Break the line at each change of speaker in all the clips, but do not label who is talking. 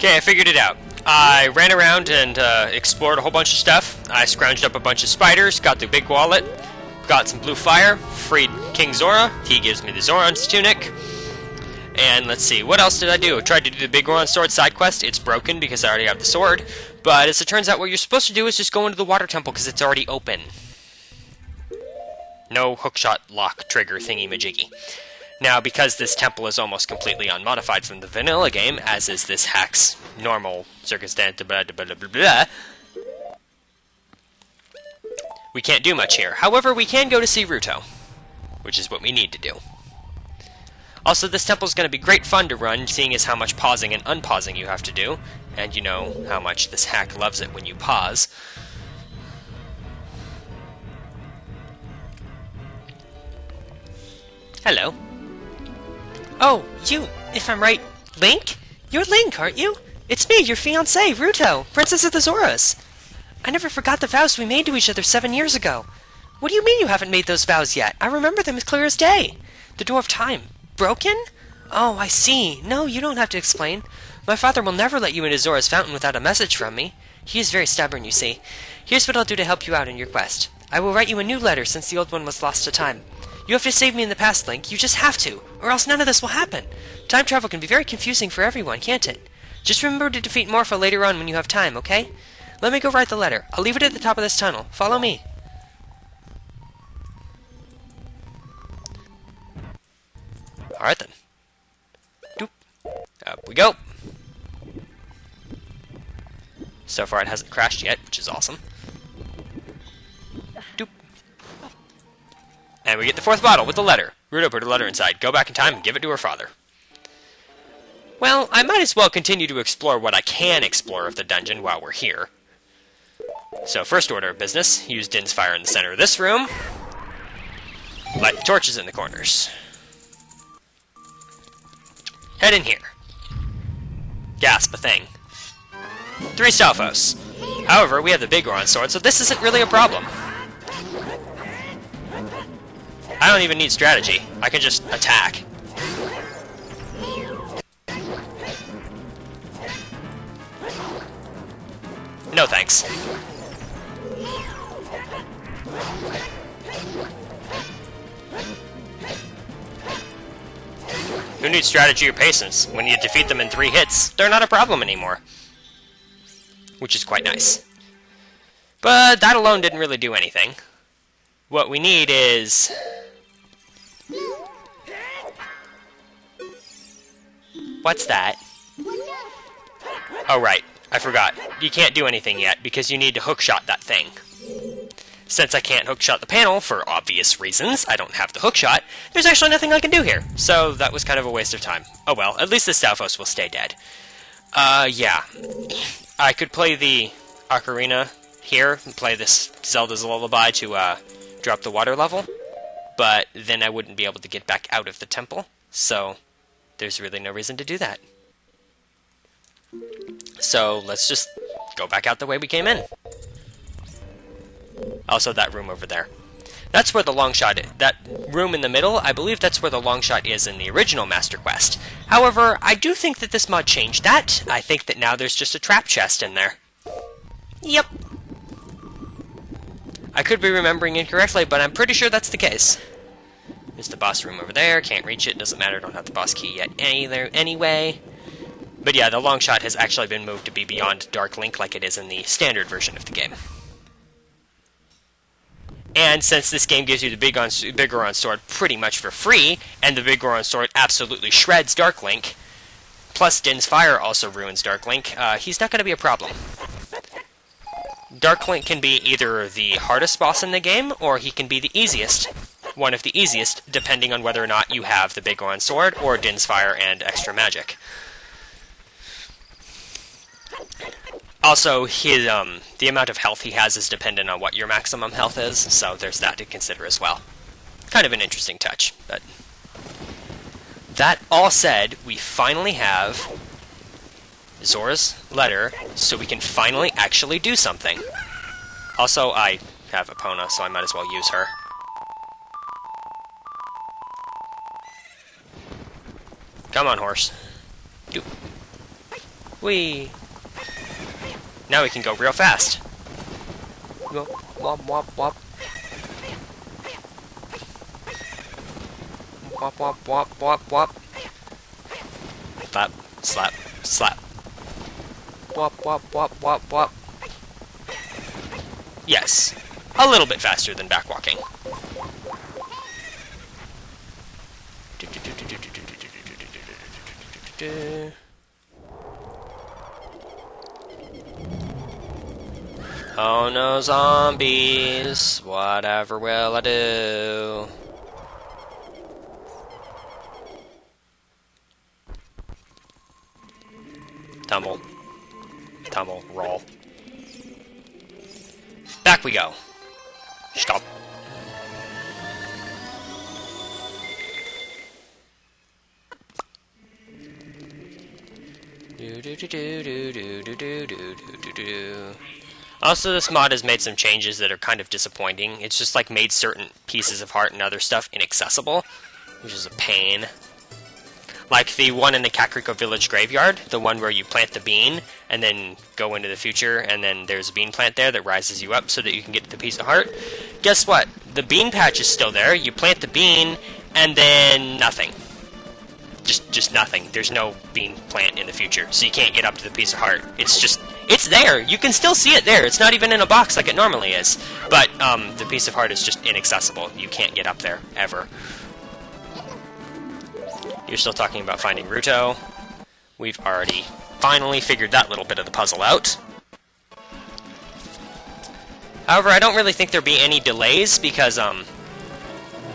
Okay, I figured it out. I ran around and explored a whole bunch of stuff. I scrounged up a bunch of spiders, got the big wallet, got some blue fire, freed King Zora. He gives me the Zoran's tunic. And let's see, what else did I do? I tried to do the big Goron sword side quest. It's broken because I already have the sword. But as it turns out, what you're supposed to do is just go into the water temple because it's already open. No hookshot lock trigger thingy-majiggy. Now, because this temple is almost completely unmodified from the vanilla game, as is this hack's normal circumstance, blah, blah, blah, blah, blah, we can't do much here. However, we can go to see Ruto, which is what we need to do. Also, this temple is going to be great fun to run, seeing as how much pausing and unpausing you have to do, and you know how much this hack loves it when you pause. Hello. Oh, you, if I'm right, Link? You're Link, aren't you? It's me, your fiancée, Ruto, Princess of the Zoras. I never forgot the vows we made to each other 7 years ago. What do you mean you haven't made those vows yet? I remember them as clear as day. The Door of Time. Broken? Oh, I see. No, you don't have to explain. My father will never let you into Zora's fountain without a message from me. He is very stubborn, you see. Here's what I'll do to help you out in your quest. I will write you a new letter since the old one was lost to time. You have to save me in the past, Link. You just have to, or else none of this will happen. Time travel can be very confusing for everyone, can't it? Just remember to defeat Morpho later on when you have time, okay? Let me go write the letter. I'll leave it at the top of this tunnel. Follow me. Alright then. Doop. Up we go. So far it hasn't crashed yet, which is awesome. Doop. And we get the fourth bottle with the letter. Ruto put a letter inside. Go back in time and give it to her father. Well, I might as well continue to explore what I can explore of the dungeon while we're here. So, first order of business, use Din's fire in the center of this room. Light the torches in the corners. Head in here. Gasp a thing. 3 Stalfos. However, we have the big Goron sword, so this isn't really a problem. I don't even need strategy. I can just attack. No thanks. Who needs strategy or patience? When you defeat them in 3 hits, they're not a problem anymore. Which is quite nice. But that alone didn't really do anything. What we need is... What's that? Oh, right. I forgot. You can't do anything yet, because you need to hookshot that thing. Since I can't hookshot the panel, for obvious reasons, I don't have the hookshot, there's actually nothing I can do here. So that was kind of a waste of time. Oh well, at least the Stalfos will stay dead. Yeah. I could play the ocarina here, and play this Zelda's Lullaby to, drop the water level, but then I wouldn't be able to get back out of the temple, so there's really no reason to do that. So let's just go back out the way we came in. Also, that room over there. That's where the long shot is. That room in the middle, I believe that's where the long shot is in the original Master Quest. However, I do think that this mod changed that. I think that now there's just a trap chest in there. Yep. I could be remembering incorrectly, but I'm pretty sure that's the case. There's the boss room over there. Can't reach it. Doesn't matter. Don't have the boss key yet anyway. But yeah, the long shot has actually been moved to be beyond Dark Link like it is in the standard version of the game. And since this game gives you the Big Goron sword pretty much for free, and the Big Goron sword absolutely shreds Dark Link, plus Din's fire also ruins Dark Link, he's not going to be a problem. Dark Link can be either the hardest boss in the game, or he can be the easiest. One of the easiest, depending on whether or not you have the Big Goron sword, or Din's fire and extra magic. Also, his, the amount of health he has is dependent on what your maximum health is, so there's that to consider as well. Kind of an interesting touch, but... That all said, we finally have Zora's letter, so we can finally actually do something. Also, I have Epona, so I might as well use her. Come on, horse. Do. Whee! Now we can go real fast. Wop, wop, wop, wop. Wop, wop, wop, wop, wop. Slap, slap, slap. Wop, wop, wop, wop, wop. Yes. A little bit faster than backwalking. Oh no, zombies. Whatever will I do? Tumble. Tumble. Roll. Back we go. Stop. Also, this mod has made some changes that are kind of disappointing. It's just like made certain pieces of heart and other stuff inaccessible, which is a pain. Like the one in the Kakariko Village graveyard, the one where you plant the bean and then go into the future, and then there's a bean plant there that rises you up so that you can get to the piece of heart. Guess what? The bean patch is still there. You plant the bean, and then nothing. Just nothing. There's no bean plant in the future, so you can't get up to the piece of heart. It's there. You can still see it there. It's not even in a box like it normally is. But the piece of heart is just inaccessible. You can't get up there, ever. You're still talking about finding Ruto. We've already finally figured that little bit of the puzzle out. However, I don't really think there'll be any delays because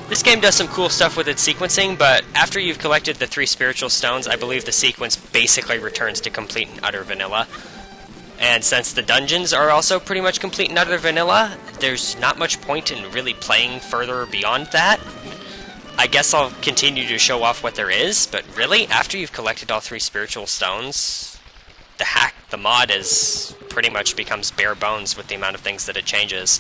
this game does some cool stuff with its sequencing, but after you've collected the 3 spiritual stones, I believe the sequence basically returns to complete and utter vanilla. And since the dungeons are also pretty much complete and utter vanilla, there's not much point in really playing further beyond that. I guess I'll continue to show off what there is, but really, after you've collected all 3 spiritual stones, the mod is pretty much becomes bare bones with the amount of things that it changes.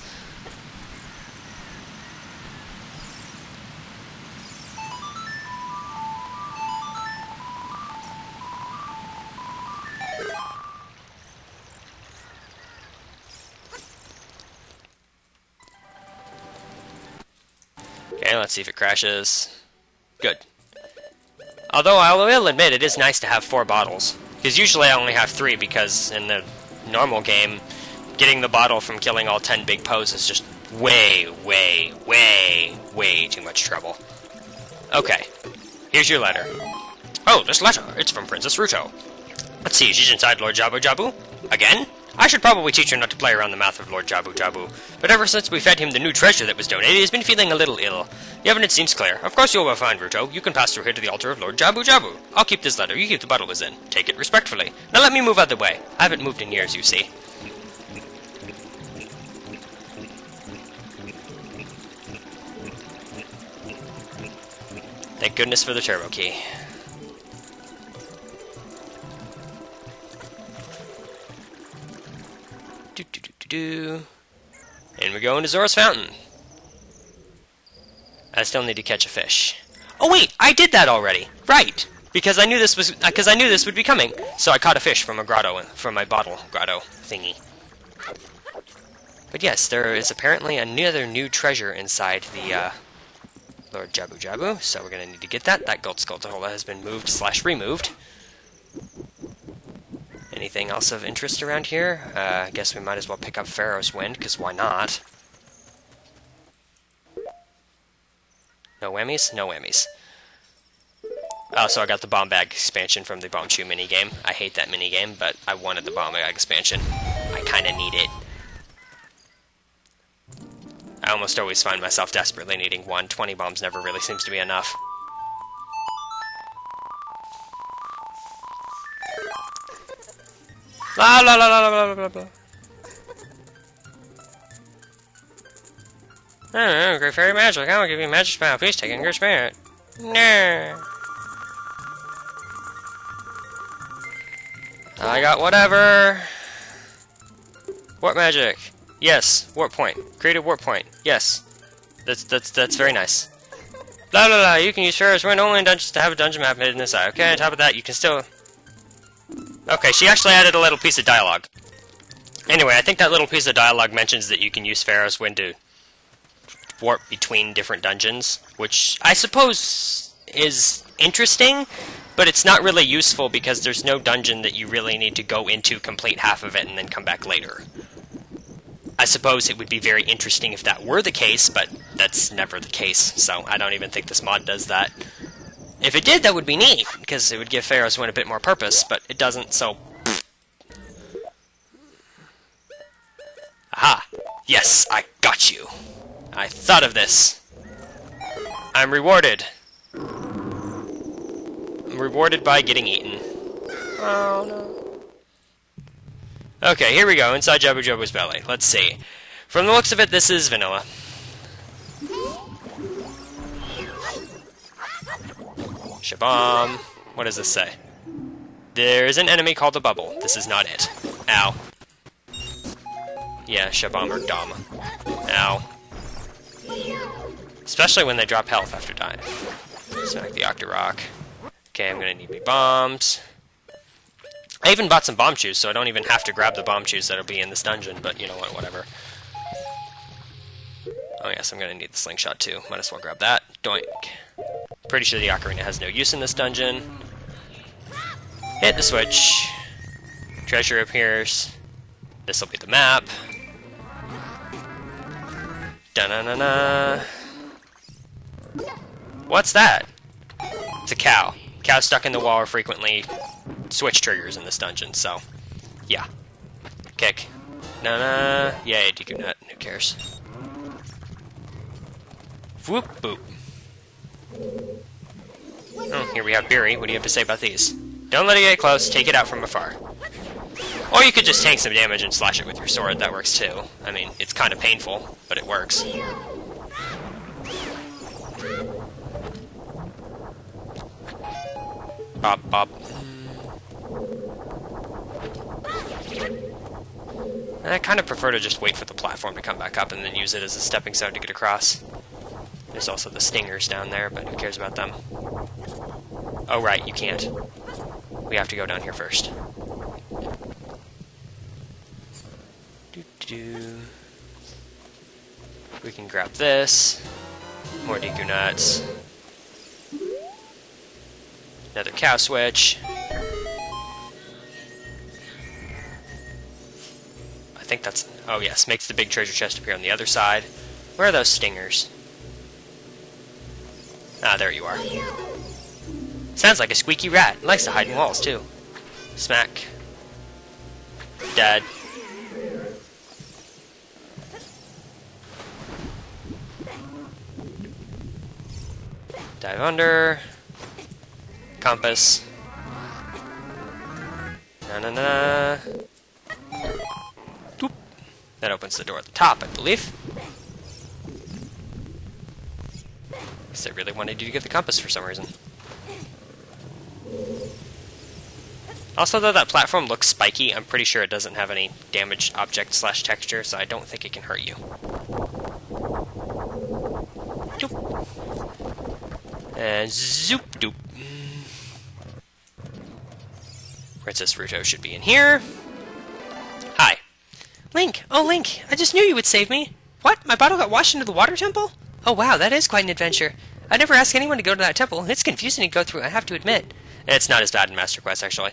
Okay, let's see if it crashes. Good. Although I will admit it is nice to have 4 bottles. Because usually I only have 3 because in the normal game, getting the bottle from killing all 10 big Poes is just way, way, way, way too much trouble. Okay, here's your letter. Oh, this letter, it's from Princess Ruto. Let's see, she's inside Lord Jabu Jabu? Again? I should probably teach her not to play around the mouth of Lord Jabu Jabu, but ever since we fed him the new treasure that was donated, he's been feeling a little ill. The evidence seems clear. Of course you will find, Ruto. You can pass through here to the altar of Lord Jabu Jabu. I'll keep this letter. You keep the bottle it's in. Take it respectfully. Now let me move out of the way. I haven't moved in years, you see. Thank goodness for the turbo key. And we go into Zora's Fountain. I still need to catch a fish. Oh wait, I did that already. Right, because I knew this would be coming. So I caught a fish from a grotto, from my bottle grotto thingy. But yes, there is apparently another new treasure inside the Lord Jabu Jabu. So we're gonna need to get that. That gold skulltula has been moved/removed. Anything else of interest around here? I guess we might as well pick up Pharaoh's Wind, because why not? No whammies? No whammies. Oh, so I got the Bomb Bag expansion from the Bomb Chew minigame. I hate that minigame, but I wanted the Bomb Bag expansion. I kinda need it. I almost always find myself desperately needing one. 20 bombs never really seems to be enough. La la la la la la la. Oh, great fairy magic. I will give you a magic spell. Please take in your spirit. Nah. I got whatever. Warp magic. Yes. Warp point. Create a warp point. Yes. That's very nice. La la la. You can use Pharaoh's Wind only in dungeons to have a dungeon map hidden inside. Okay. On top of that, you can still. Okay, she actually added a little piece of dialogue. Anyway, I think that little piece of dialogue mentions that you can use Pharaoh's Wind to warp between different dungeons, which I suppose is interesting, but it's not really useful because there's no dungeon that you really need to go into, complete half of it, and then come back later. I suppose it would be very interesting if that were the case, but that's never the case, so I don't even think this mod does that. If it did, that would be neat, because it would give Pharaoh's Wind a bit more purpose, but it doesn't, so... Aha! Yes, I got you! I thought of this! I'm rewarded! I'm rewarded by getting eaten. Oh no. Okay, here we go, inside Jabu Jabu's belly. Let's see. From the looks of it, this is vanilla. Shabam. What does this say? There's an enemy called a bubble. This is not it. Ow. Yeah, Shabam or Dom. Ow. Especially when they drop health after dying. Smack the Octorok. Okay, I'm gonna need big bombs. I even bought some bomb shoes, so I don't even have to grab the bomb shoes that'll be in this dungeon, but you know what, whatever. Oh yes, I'm gonna need the slingshot too. Might as well grab that. Doink. Pretty sure the ocarina has no use in this dungeon. Hit the switch. Treasure appears. This'll be the map. Da-na-na-na. What's that? It's a cow. Cows stuck in the wall are frequently switch triggers in this dungeon, so yeah. Kick. Na-na. Yay, Deku Nut. Who cares? Whoop boop. Oh, here we have Beery. What do you have to say about these? Don't let it get close. Take it out from afar. Or you could just tank some damage and slash it with your sword. That works too. I mean, it's kind of painful, but it works. Bop, bop. I kind of prefer to just wait for the platform to come back up and then use it as a stepping stone to get across. There's also the stingers down there, but who cares about them? Oh right, you can't. We have to go down here first. Doo-doo-doo. We can grab this. More Deku Nuts. Another cow switch. I think that's... Oh yes, makes the big treasure chest appear on the other side. Where are those stingers? Ah, there you are. Sounds like a squeaky rat. Likes to hide in walls, too. Smack. Dead. Dive under. Compass. Na-na-na. Doop. That opens the door at the top, I believe. Guess they really wanted you to get the compass for some reason. Also, though that platform looks spiky, I'm pretty sure it doesn't have any damaged object / texture, so I don't think it can hurt you. Doop. And zoop doop. Princess Ruto should be in here. Hi. Link! Oh, Link! I just knew you would save me! What? My bottle got washed into the water temple? Oh wow, that is quite an adventure. I never asked anyone to go to that temple. It's confusing to go through, I have to admit. It's not as bad in Master Quest, actually.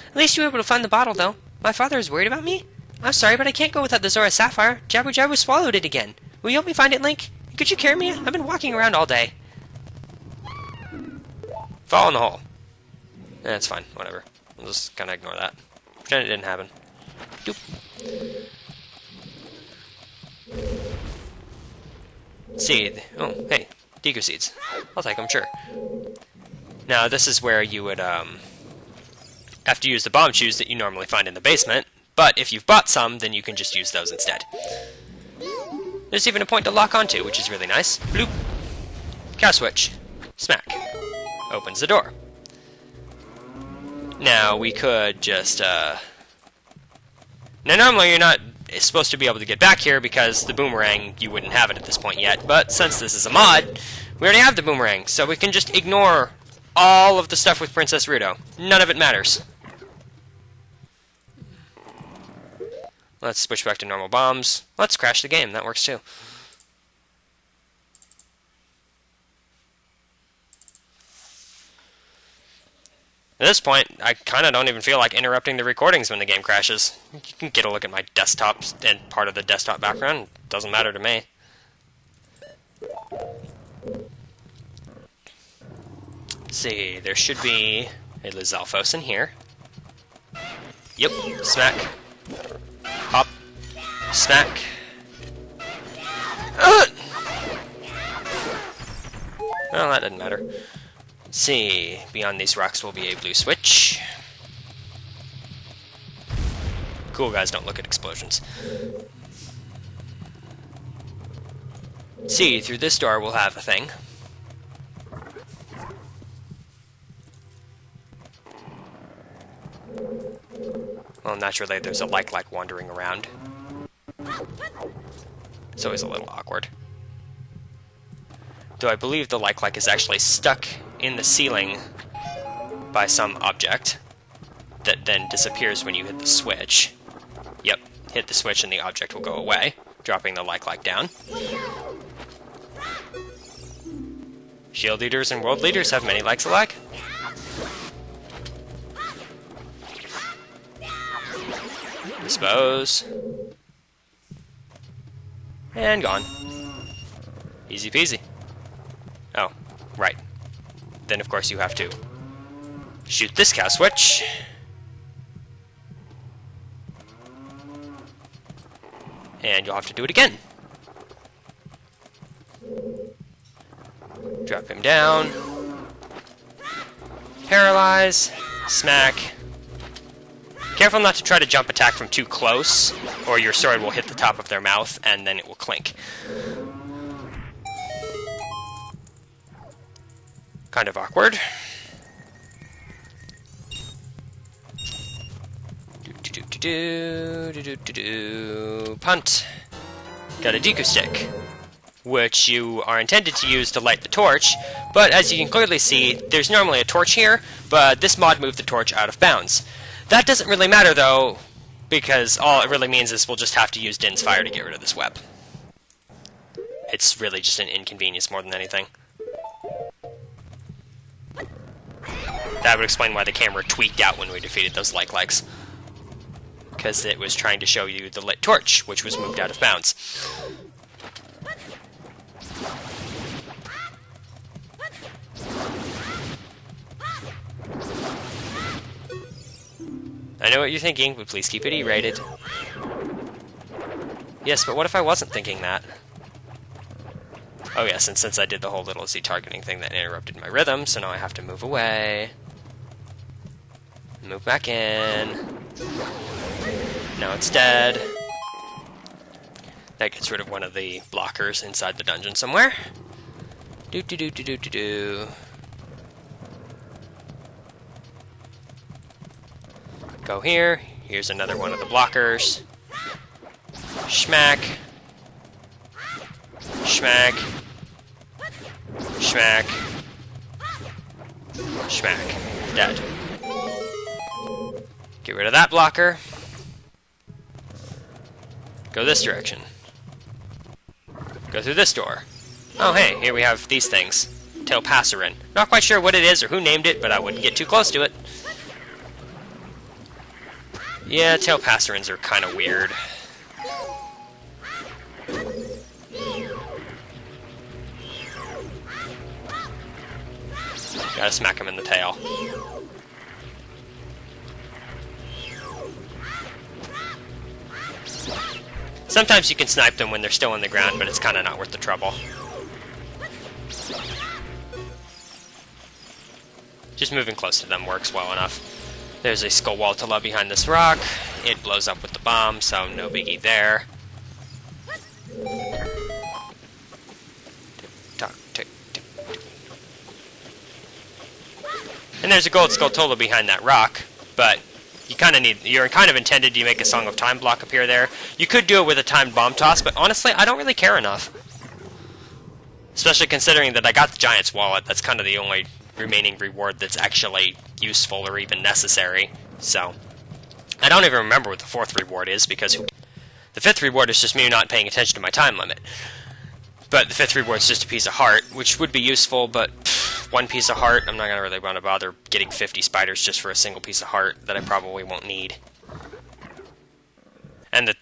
At least you were able to find the bottle, though. My father is worried about me? I'm sorry, but I can't go without the Zora Sapphire. Jabu Jabu swallowed it again. Will you help me find it, Link? Could you carry me? I've been walking around all day. Fall in the hole. That's fine, whatever. We'll just kind of ignore that. Pretend it didn't happen. Doop. Seed. Oh, hey. Deku seeds. I'll take them, sure. Now, this is where you would, have to use the bomb shoes that you normally find in the basement, but if you've bought some, then you can just use those instead. There's even a point to lock onto, which is really nice. Bloop. Cow switch. Smack. Opens the door. Now, we could just, Now, normally you're not supposed to be able to get back here because the boomerang, you wouldn't have it at this point yet, but since this is a mod, we already have the boomerang, so we can just ignore all of the stuff with Princess Ruto. None of it matters. Let's switch back to normal bombs. Let's crash the game. That works too. At this point, I kind of don't even feel like interrupting the recordings when the game crashes. You can get a look at my desktop and part of the desktop background. It doesn't matter to me. Let's see, there should be a Lizalfos in here. Yep, smack. Hop. Smack. Well, that didn't matter. Let's see, beyond these rocks will be a blue switch. Cool guys don't look at explosions. See, through this door we'll have a thing. Well, naturally there's a like wandering around. It's always a little awkward. Though I believe the like is actually stuck in the ceiling by some object that then disappears when you hit the switch. Yep, hit the switch and the object will go away, dropping the like down. Shield leaders and world leaders have many likes alike. Dispose. And gone. Easy peasy. Oh, right. Then of course you have to shoot this cow switch. And you'll have to do it again. Drop him down. Paralyze. Smack. Careful not to try to jump attack from too close, or your sword will hit the top of their mouth and then it will clink. Kind of awkward. Punt. Got a Deku stick, which you are intended to use to light the torch, but as you can clearly see, there's normally a torch here, but this mod moved the torch out of bounds. That doesn't really matter, though, because all it really means is we'll just have to use Din's fire to get rid of this web. It's really just an inconvenience more than anything. That would explain why the camera tweaked out when we defeated those likes. Because it was trying to show you the lit torch, which was moved out of bounds. I know what you're thinking, but please keep it E-rated. Yes, but what if I wasn't thinking that? Oh yes, and since I did the whole little Z targeting thing that interrupted my rhythm, so now I have to move away. Move back in. Now it's dead. That gets rid of one of the blockers inside the dungeon somewhere. Do. Go here. Here's another one of the blockers. Schmack. Schmack. Schmack. Schmack. Dead. Get rid of that blocker. Go this direction. Go through this door. Oh hey, here we have these things. Tailpasserin. Not quite sure what it is or who named it, but I wouldn't get too close to it. Yeah, Tailpasserins are kind of weird. Gotta smack him in the tail. Sometimes you can snipe them when they're still on the ground, but it's kind of not worth the trouble. Just moving close to them works well enough. There's a Skullwaltala behind this rock. It blows up with the bomb, so no biggie there. And there's a gold Skulltula behind that rock, but you're kind of intended to make a Song of Time block appear there. You could do it with a timed bomb toss, but honestly, I don't really care enough. Especially considering that I got the Giant's Wallet. That's kind of the only remaining reward that's actually useful or even necessary. So, I don't even remember what the fourth reward is, because The 5th reward is just me not paying attention to my time limit. But the 5th reward is just a piece of heart, which would be useful, but 1 piece of heart, I'm not going to really want to bother getting 50 spiders just for a single piece of heart that I probably won't need. And the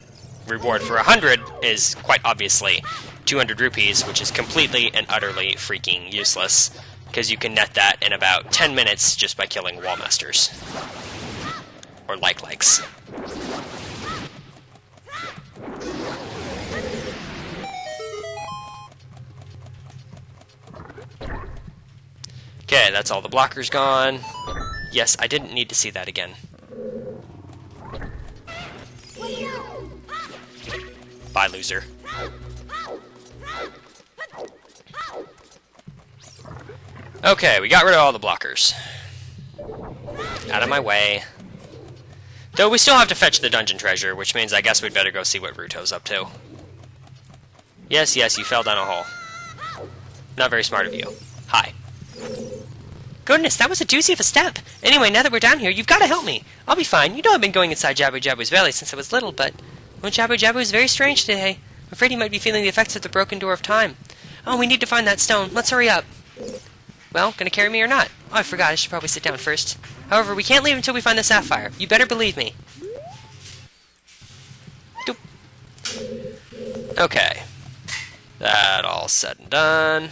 reward for 100 is, quite obviously, 200 rupees, which is completely and utterly freaking useless, because you can net that in about 10 minutes just by killing wallmasters. Or like-likes. Okay, that's all the blockers gone. Yes, I didn't need to see that again. Bye, loser. Okay, we got rid of all the blockers. Out of my way. Though we still have to fetch the dungeon treasure, which means I guess we'd better go see what Ruto's up to. Yes, yes, you fell down a hole. Not very smart of you. Hi. Goodness, that was a doozy of a step. Anyway, now that we're down here, you've got to help me. I'll be fine. You know I've been going inside Jabu Jabu's belly since I was little, but... Well, Jabu Jabu is very strange today. I'm afraid he might be feeling the effects of the broken door of time. Oh, we need to find that stone. Let's hurry up. Well, gonna carry me or not? Oh, I forgot. I should probably sit down first. However, we can't leave until we find the sapphire. You better believe me. Doop. Okay. That all said and done.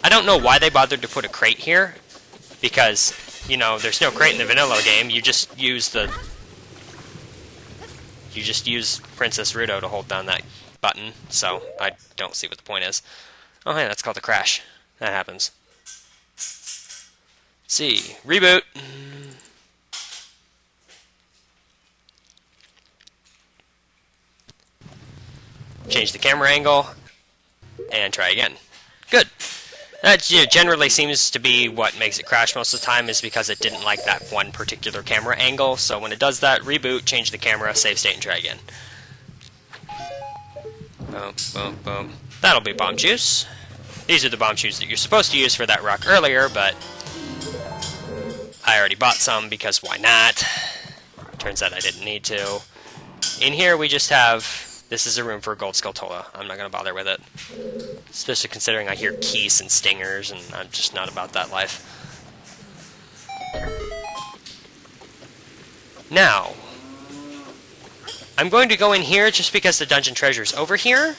I don't know why they bothered to put a crate here, because, you know, there's no crate in the vanilla game. You just use Princess Ruto to hold down that button, so I don't see what the point is. Oh, hey, that's called a crash. That happens. Let's see. Reboot. Change the camera angle, and try again. Good. That generally seems to be what makes it crash most of the time, is because it didn't like that one particular camera angle. So when it does that, reboot, change the camera, save state, and try again. Boom, boom, boom. That'll be bomb juice. These are the bomb juice that you're supposed to use for that rock earlier, but I already bought some because why not? Turns out I didn't need to. In here we just have... This is a room for a gold Skulltula. I'm not going to bother with it. Especially considering I hear keys and stingers, and I'm just not about that life. Now, I'm going to go in here just because the dungeon treasure's over here.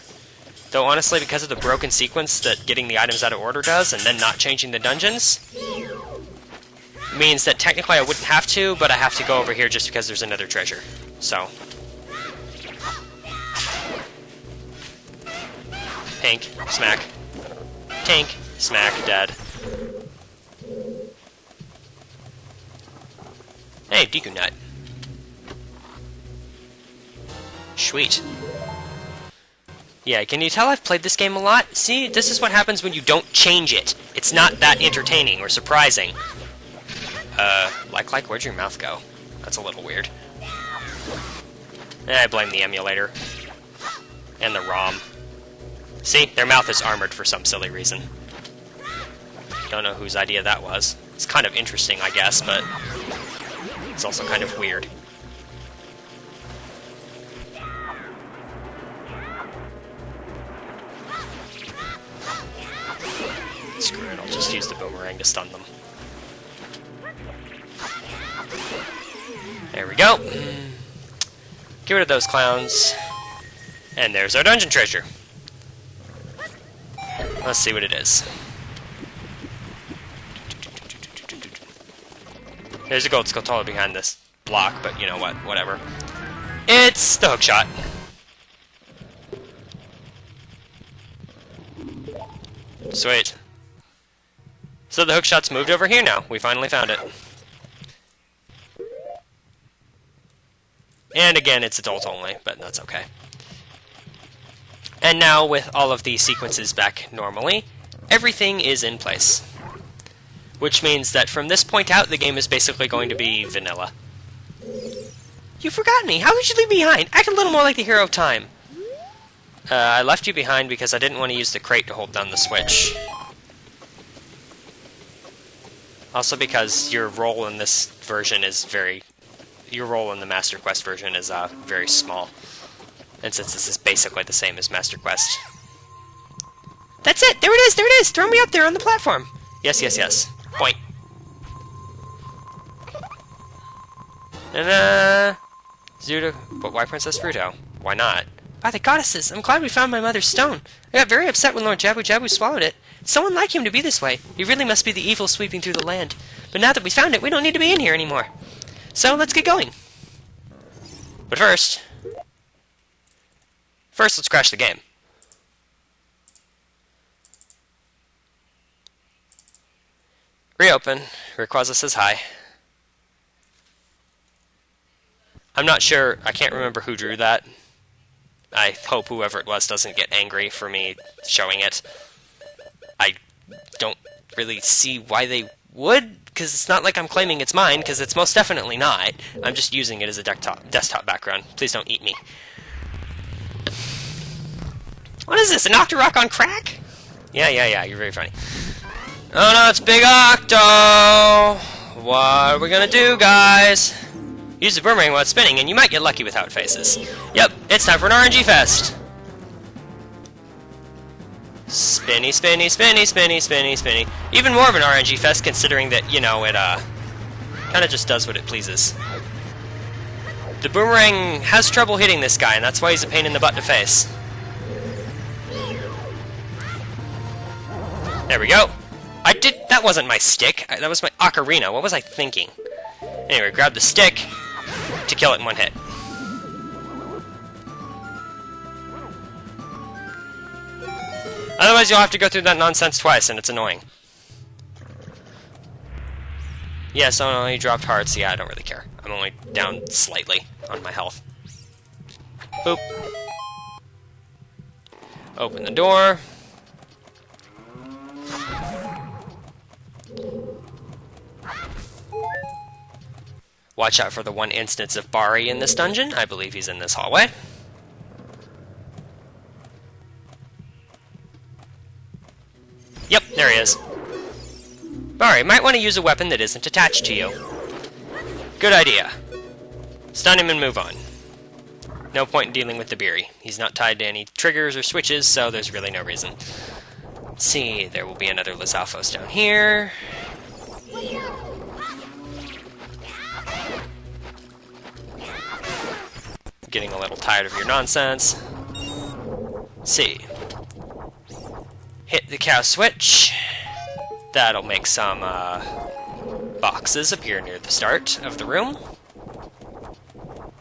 Though honestly, because of the broken sequence that getting the items out of order does, and then not changing the dungeons, means that technically I wouldn't have to, but I have to go over here just because there's another treasure. So... Tink, smack. Tink, smack, dead. Hey, Deku Nut. Sweet. Yeah, can you tell I've played this game a lot? See, this is what happens when you don't change it. It's not that entertaining or surprising. Like, where'd your mouth go? That's a little weird. I blame the emulator. And the ROM. See? Their mouth is armored for some silly reason. Don't know whose idea that was. It's kind of interesting, I guess, but it's also kind of weird. Screw it, I'll just use the boomerang to stun them. There we go. Get rid of those clowns. And there's our dungeon treasure. Let's see what it is. There's a gold Skulltula behind this block, but you know what, whatever. It's the hookshot. Sweet. So the hookshot's moved over here now. We finally found it. And again, it's adult only, but that's okay. And now, with all of the sequences back normally, everything is in place. Which means that from this point out, the game is basically going to be vanilla. You forgot me! How could you leave me behind? Act a little more like the hero of time! I left you behind because I didn't want to use the crate to hold down the switch. Also because your role in this version is your role in the Master Quest version is very small. And since this is basically the same as Master Quest. That's it! There it is! There it is! Throw me up there on the platform! Yes, yes, yes. Point. And, Zuda... But why Princess Fruto? Why not? By the goddesses! I'm glad we found my mother's stone. I got very upset when Lord Jabu Jabu swallowed it. It's so unlike him to be this way. He really must be the evil sweeping through the land. But now that we found it, we don't need to be in here anymore. So, let's get going. But first, let's crash the game. Reopen. Rayquaza says hi. I'm not sure. I can't remember who drew that. I hope whoever it was doesn't get angry for me showing it. I don't really see why they would, because it's not like I'm claiming it's mine, because it's most definitely not. I'm just using it as a desktop background. Please don't eat me. What is this, an Octorok on crack? Yeah, you're very funny. Oh no, it's Big Octo! What are we gonna do, guys? Use the boomerang while it's spinning, and you might get lucky with how it faces. Yep, it's time for an RNG fest! Spinny, spinny, spinny, spinny, spinny, spinny. Even more of an RNG fest, considering that, you know, it, kinda just does what it pleases. The boomerang has trouble hitting this guy, and that's why he's a pain in the butt to face. There we go. That wasn't my stick. That was my ocarina. What was I thinking? Anyway, grab the stick to kill it in one hit. Otherwise, you'll have to go through that nonsense twice, and it's annoying. Yes, oh no, he dropped hearts. Yeah, I don't really care. I'm only down slightly on my health. Boop. Open the door. Watch out for the one instance of Bari in this dungeon. I believe he's in this hallway. Yep, there he is. Bari, might want to use a weapon that isn't attached to you. Good idea. Stun him and move on. No point in dealing with the Biri. He's not tied to any triggers or switches, so there's really no reason. Let's see, there will be another Lizalfos down here. Getting a little tired of your nonsense. Let's see. Hit the cow switch. That'll make some boxes appear near the start of the room.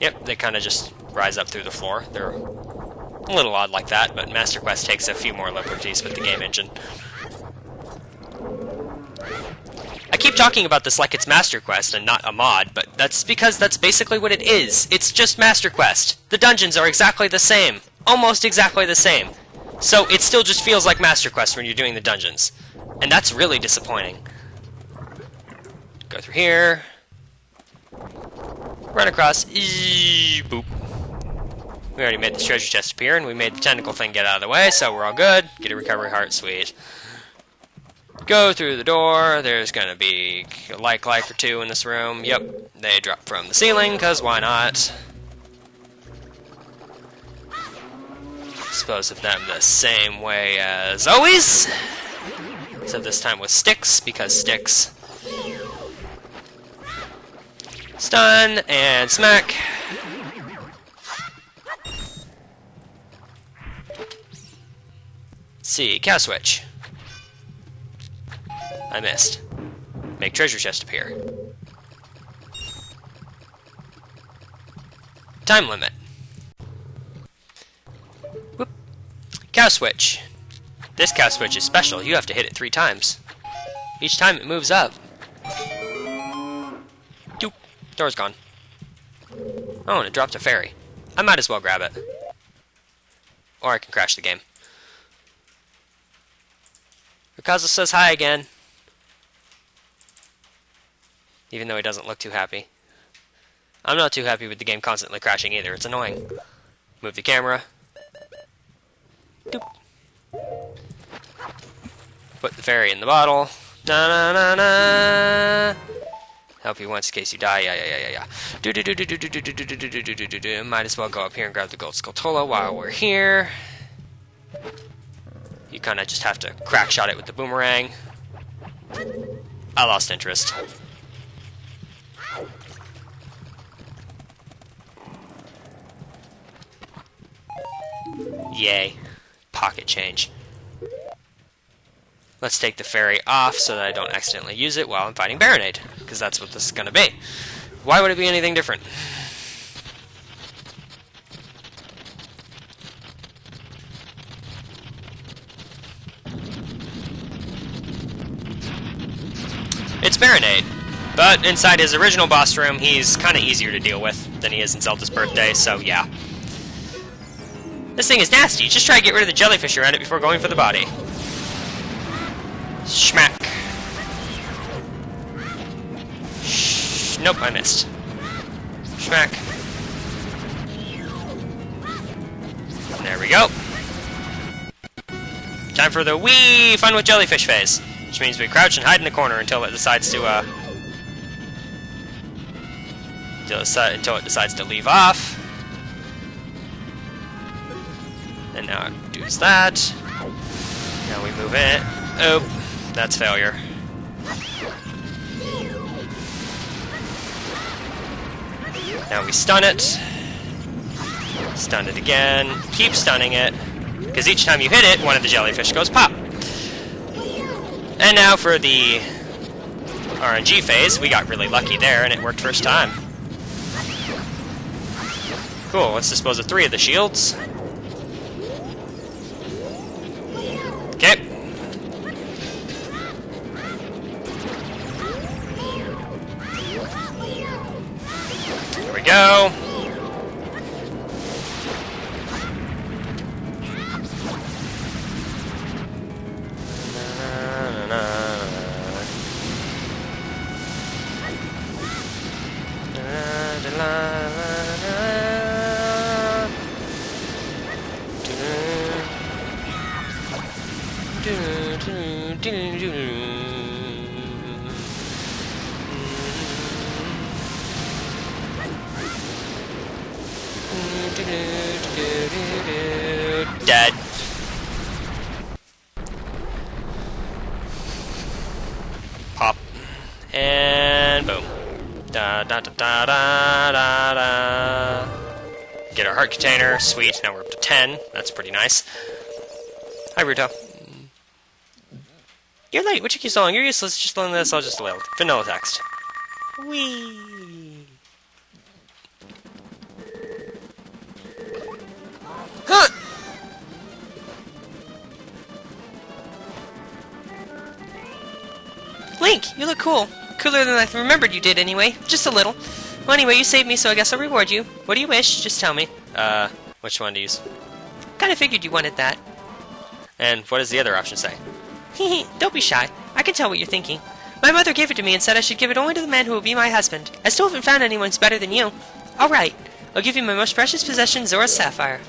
Yep, they kind of just rise up through the floor. They're a little odd like that, but Master Quest takes a few more liberties with the game engine. I keep talking about this like it's Master Quest and not a mod, but that's because that's basically what it is. It's just Master Quest. The dungeons are exactly the same. Almost exactly the same. So it still just feels like Master Quest when you're doing the dungeons. And that's really disappointing. Go through here. Run across. Boop. We already made the treasure chest appear, and we made the tentacle thing get out of the way, so we're all good. Get a recovery heart, sweet. Go through the door. There's gonna be a like or two in this room. Yep, they drop from the ceiling, because why not? Dispose of them the same way as always. Except this time with sticks, because sticks. Stun, and smack. Let's see, cow switch. I missed. Make treasure chest appear. Time limit. Whoop. Cow switch. This cow switch is special. You have to hit it 3 times. Each time it moves up. Doop. Door's gone. Oh, and it dropped a fairy. I might as well grab it. Or I can crash the game. Rayquaza says hi again. Even though he doesn't look too happy. I'm not too happy with the game constantly crashing either. It's annoying. Move the camera. Doop. Put the fairy in the bottle. Da-na-na-na. Help you once in case you die. Yeah. Might as well go up here and grab the gold Skulltula while we're here. You kind of just have to crack shot it with the boomerang. I lost interest. Yay. Pocket change. Let's take the ferry off so that I don't accidentally use it while I'm fighting Baronade, because that's what this is going to be. Why would it be anything different? It's Baronade, but inside his original boss room, he's kind of easier to deal with than he is in Zelda's Birthday, so yeah. This thing is nasty. Just try to get rid of the jellyfish around it before going for the body. Schmack. Nope, I missed. Schmack. There we go. Time for the wee fun with jellyfish phase, which means we crouch and hide in the corner until it decides to until it decides to leave off. And now it does that. Now we move it. Oh. That's failure. Now we stun it. Stun it again. Keep stunning it. Because each time you hit it, one of the jellyfish goes pop. And now for the RNG phase. We got really lucky there, and it worked first time. Cool, let's dispose of 3 of the shields. Okay. Go. Dead. Pop. And boom. Da da da da da da da. Get our heart container. Sweet. Now we're up to 10. That's pretty nice. Hi, Ruto. You're late. What took you so long? You're useless. Just learn this. I'll just delay. Vanilla text. Whee. Huh. Link, you look cool. Cooler than I remembered you did, anyway. Just a little. Well, anyway, you saved me, so I guess I'll reward you. What do you wish? Just tell me. Which one to use? Kinda figured you wanted that. And what does the other option say? Hehe, don't be shy. I can tell what you're thinking. My mother gave it to me and said I should give it only to the man who will be my husband. I still haven't found anyone who's better than you. Alright. I'll give you my most precious possession, Zora's Sapphire.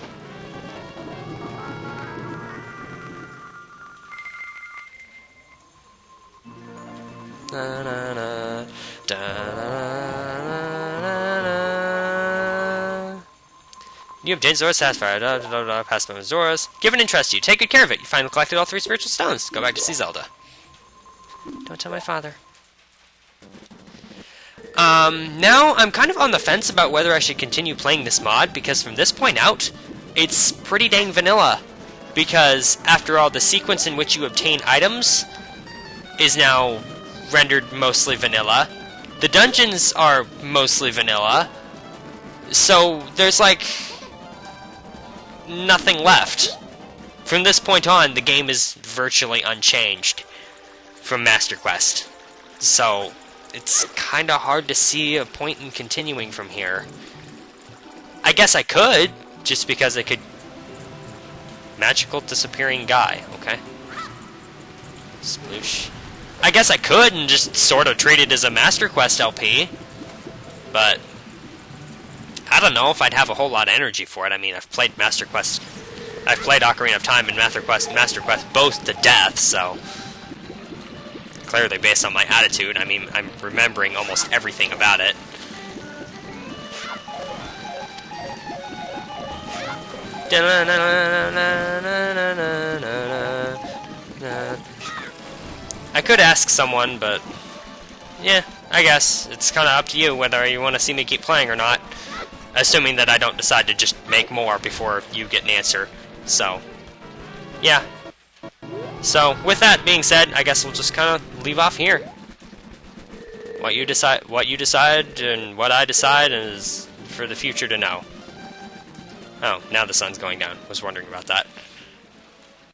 Na, na, na, da, na, na, na. You obtained Zora's Sapphire. Da, da, da, da, pass by Zora's. Given and trust you. Take good care of it. You finally collected all 3 spiritual stones. Go back to see Zelda. Don't tell my father. Now I'm kind of on the fence about whether I should continue playing this mod, because from this point out, it's pretty dang vanilla. Because, after all, the sequence in which you obtain items is now rendered mostly vanilla. The dungeons are mostly vanilla. So, there's like nothing left. From this point on, the game is virtually unchanged from Master Quest. So, it's kind of hard to see a point in continuing from here. I guess I could, just because I could... Magical disappearing guy, okay. Sploosh. I guess I could and just sort of treat it as a Master Quest LP, but I don't know if I'd have a whole lot of energy for it. I mean, I've played Ocarina of Time and Master Quest both to death, so clearly based on my attitude. I mean, I'm remembering almost everything about it. I could ask someone, but yeah, I guess it's kind of up to you whether you want to see me keep playing or not. Assuming that I don't decide to just make more before you get an answer. So, yeah. So, with that being said, I guess we'll just kind of leave off here. What you decide, and what I decide is for the future to know. Oh, now the sun's going down. Was wondering about that.